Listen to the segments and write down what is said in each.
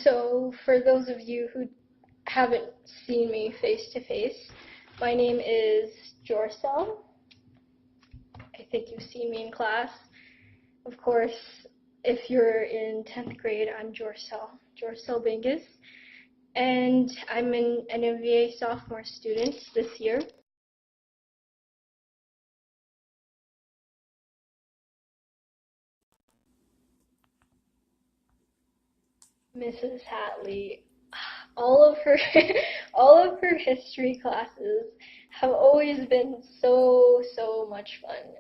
So for those of you who haven't seen me face to face, my name is Jorcel. I think you've seen me in class. Of course, if you're in 10th grade, I'm Jorcel Bingus, and I'm an nmva sophomore student this year. Mrs. Hatley, all of her all of her history classes have always been so much fun,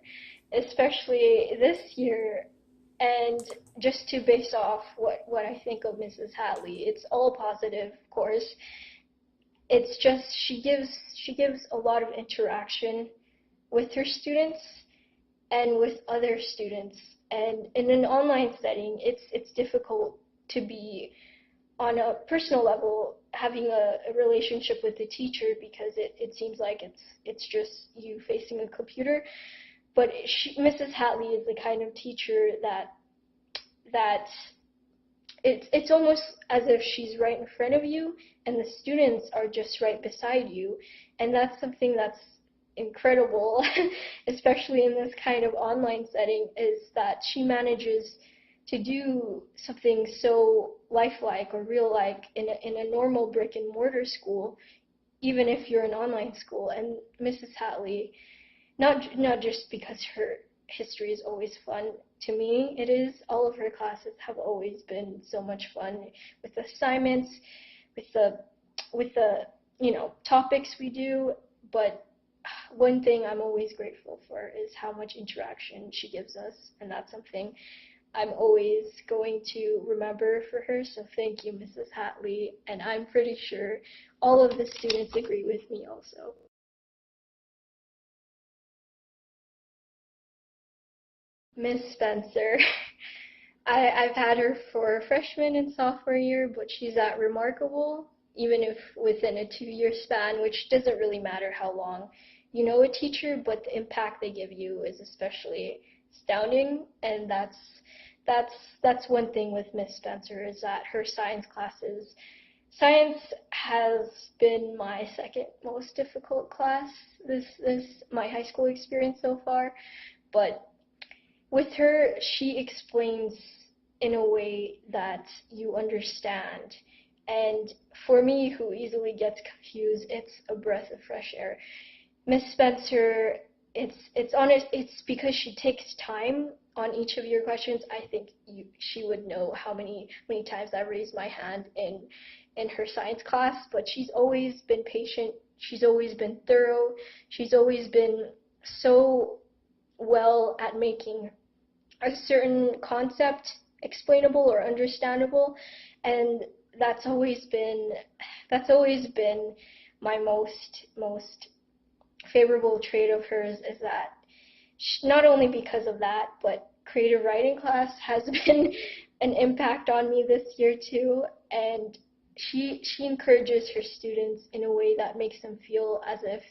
especially this year. And just to base off what I think of Mrs. Hatley, it's all positive, of course. It's just she gives a lot of interaction with her students and with other students. And in an online setting, it's difficult to be on a personal level having a relationship with the teacher, because it seems like it's just you facing a computer. But Mrs. Hatley is the kind of teacher that it's almost as if she's right in front of you and the students are just right beside you. And that's something that's incredible, especially in this kind of online setting, is that she manages to do something so lifelike or real-like in a normal brick and mortar school, even if you're an online school. And Mrs. Hatley, not just because her history is always fun. To me, it is. All of her classes have always been so much fun, with assignments, with the topics we do. But one thing I'm always grateful for is how much interaction she gives us, and that's something I'm always going to remember for her. So thank you, Mrs. Hatley, and I'm pretty sure all of the students agree with me also. Miss Spencer. I've had her for freshman and sophomore year, but she's at remarkable, even if within a 2-year span, which doesn't really matter how long you know a teacher, but the impact they give you is especially astounding. And that's one thing with Miss Spencer, is that her science has been my second most difficult class this my high school experience so far. But with her, she explains in a way that you understand. And for me, who easily gets confused, it's a breath of fresh air. Miss Spencer, it's honest. It's because she takes time on each of your questions. I think she would know how many times I raised my hand in her science class. But she's always been patient. She's always been thorough. She's always been so well at making a certain concept explainable or understandable. And that's always been my most favorable trait of hers, is that not only because of that, but creative writing class has been an impact on me this year too. And she encourages her students in a way that makes them feel as if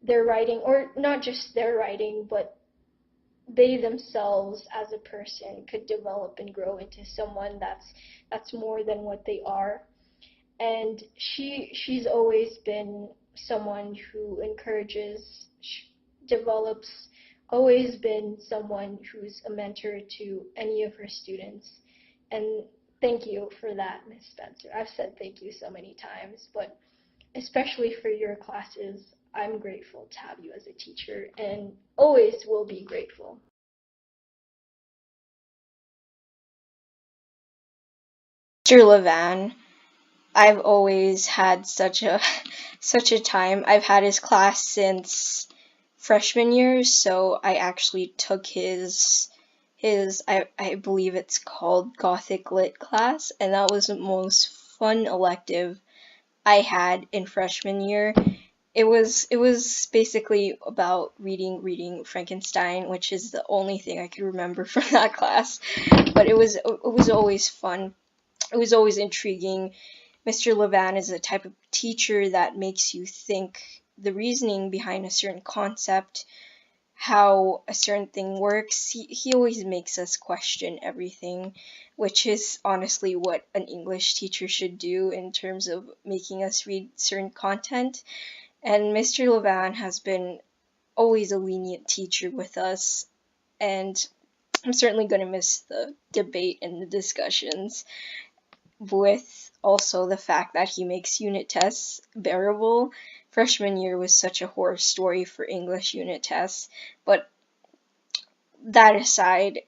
they're writing, or not just their writing, but they themselves as a person could develop and grow into someone that's more than what they are. And she's always been someone who encourages, develops, always been someone who's a mentor to any of her students. And thank you for that, Miss Spencer. I've said thank you so many times, but especially for your classes, I'm grateful to have you as a teacher, and always will be grateful. Mr. Levan, I've always had such a such a time. I've had his class since freshman year, so I actually took his I believe it's called Gothic Lit class, and that was the most fun elective I had in freshman year. It was basically about reading Frankenstein, which is the only thing I could remember from that class. But it was always fun. It was always intriguing. Mr. Levan is a type of teacher that makes you think the reasoning behind a certain concept, how a certain thing works. He always makes us question everything, which is honestly what an English teacher should do in terms of making us read certain content. And Mr. Levan has been always a lenient teacher with us, and I'm certainly going to miss the debate and the discussions, with also the fact that he makes unit tests bearable. Freshman year was such a horror story for English unit tests, but that aside,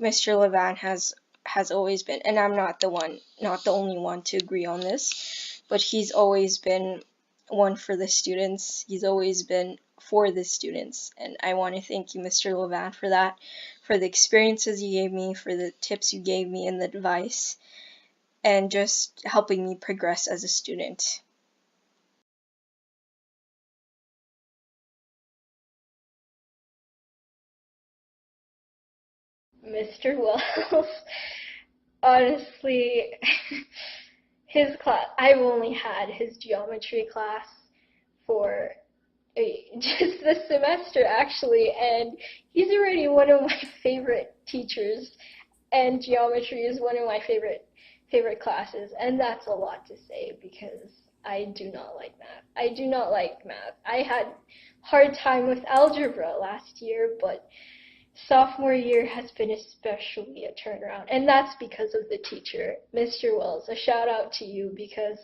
Mr. Levan has always been, and I'm not the only one to agree on this, but he's always been one for the students. He's always been for the students, and I want to thank you, Mr. Levan, for that, for the experiences you gave me, for the tips you gave me, and the advice, and just helping me progress as a student. Mr. Wells, honestly, his class, I've only had his geometry class for just this semester actually, and he's already one of my favorite teachers, and geometry is one of my favorite classes, and that's a lot to say because I do not like math. I do not like math. I had hard time with algebra last year, but sophomore year has been especially a turnaround, and that's because of the teacher, Mr. Wells. A shout out to you because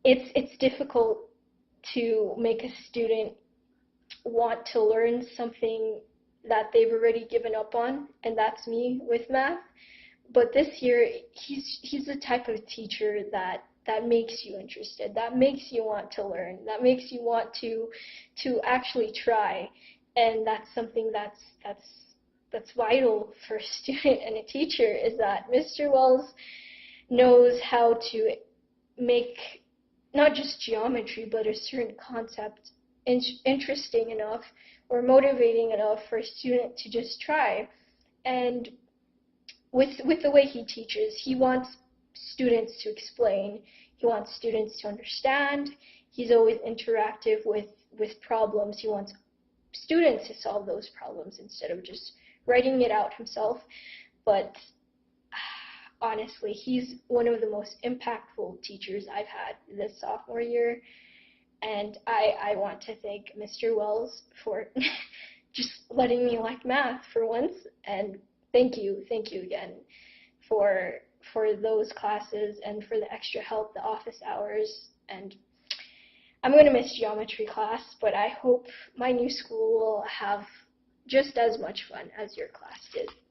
it's difficult to make a student want to learn something that they've already given up on, and that's me with math. But this year, he's the type of teacher that makes you interested, that makes you want to learn, that makes you want to actually try, and that's something that's vital for a student and a teacher, is that Mr. Wells knows how to make not just geometry but a certain concept interesting enough or motivating enough for a student to just try. And with the way he teaches, he wants students to explain, he wants students to understand. He's always interactive with problems. He wants students to solve those problems instead of just writing it out himself. But honestly, he's one of the most impactful teachers I've had this sophomore year, and I want to thank Mr. Wells for just letting me like math for once, and thank you again for those classes and for the extra help, the office hours, and I'm going to miss geometry class, but I hope my new school will have just as much fun as your class did.